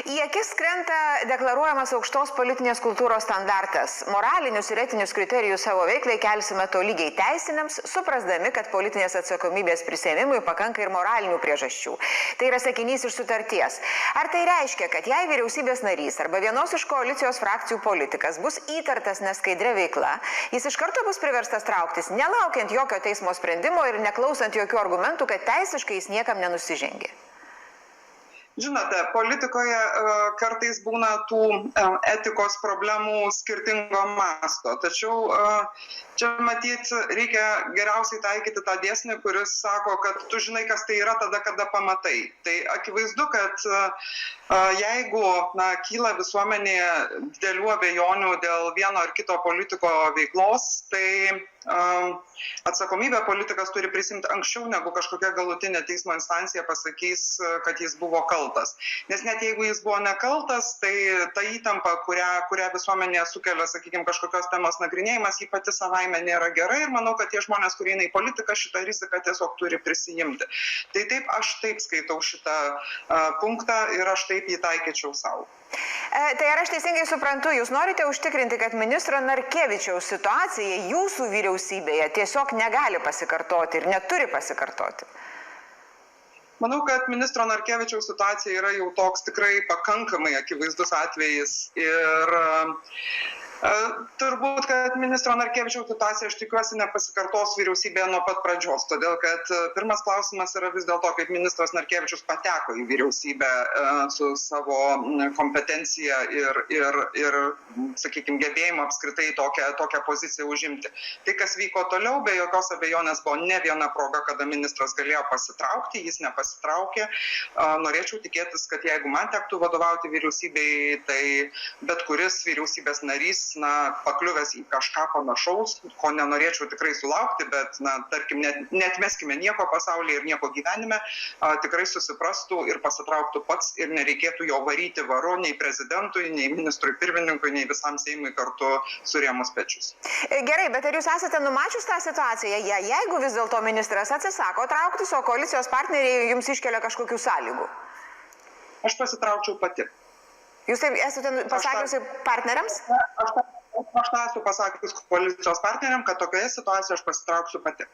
Į akis krenta deklaruojamas aukštos politinės kultūros standartas. Moralinius ir etinius kriterijus savo veiklai kelsime tolygiai teisiniams, suprasdami, kad politinės atsakomybės prisėmimui pakanka ir moralinių priežasčių. Tai yra sakinys iš sutarties. Ar tai reiškia, kad jei vyriausybės narys arba vienos iš koalicijos frakcijų politikas bus įtartas neskaidria veikla, jis iš karto bus priverstas trauktis, nelaukiant jokio teismo sprendimo ir neklausant jokių argumentų, kad teisiškai jis niekam nenusižengė? Žinote, politikoje kartais būna tų etikos problemų skirtingo masto, tačiau čia matyt reikia geriausiai taikyti tą dėsnį, kuris sako, kad tu žinai, kas tai yra tada, kada pamatai. Tai akivaizdu, kad jeigu kyla visuomenėje didelių abejonių dėl vieno ar kito politiko veiklos, tai atsakomybę politikas turi prisimti anksčiau, negu kažkokia galutinė teismo instancija pasakys, kad jis buvo kaltas. Nes net jeigu jis buvo nekaltas, tai ta įtampa, kurią visuomenėje sukelia, sakykime, kažkokios temos nagrinėjimas, jį pati savaime nėra gera ir manau, kad tie žmonės, kurie eina į politiką, šitą riziką tiesiog turi prisijimti. Tai taip, aš taip skaitau šitą punktą ir aš taip jį taikyčiau savo. Tai ar aš teisingai suprantu, jūs norite užtikrinti, kad ministro Narkevičiaus situacija jūsų vyriausybėje tiesiog negali pasikartoti ir neturi pasikartoti? Manau, kad ministro Narkevičiaus situacija yra jau toks tikrai pakankamai akivaizdus atvejis ir turbūt, kad ministro Narkevičiaus situacija, aš tikiuosi, nepasikartos vyriausybėje nuo pat pradžios, todėl kad pirmas klausimas yra vis dėlto, kaip ministras Narkevičius pateko į vyriausybę su savo kompetencija ir sakykime, gebėjimu apskritai tokią poziciją užimti. Tai, kas vyko toliau, be jokios abejonės buvo ne viena proga, kada ministras galėjo pasitraukti, jis nepasitraukė. Norėčiau tikėtis, kad jeigu man tektų vadovauti vyriausybei, tai bet kuris vyriausybės narys pakliuvęs į kažką panašaus, ko nenorėčiau tikrai sulaukti, bet, tarkim, netmeskime nieko pasaulyje ir nieko gyvenime, tikrai susiprastų ir pasitrauktų pats ir nereikėtų jo varyti varu nei prezidentui, nei ministrui pirmininkui, nei visam Seimui kartu surėmus pečius. Gerai, bet ar jūs esate numačius tą situaciją, jeigu vis dėlto ministras atsisako trauktis, o koalicijos partneriai jums iškelia kažkokių sąlygų? Aš pasitraukčiau pati. Jūs taip esate pasakiusi partneriams? Aš esu pasakius koalicijos partneriam, kad tokioje situacijoje aš pasitrauksiu pati.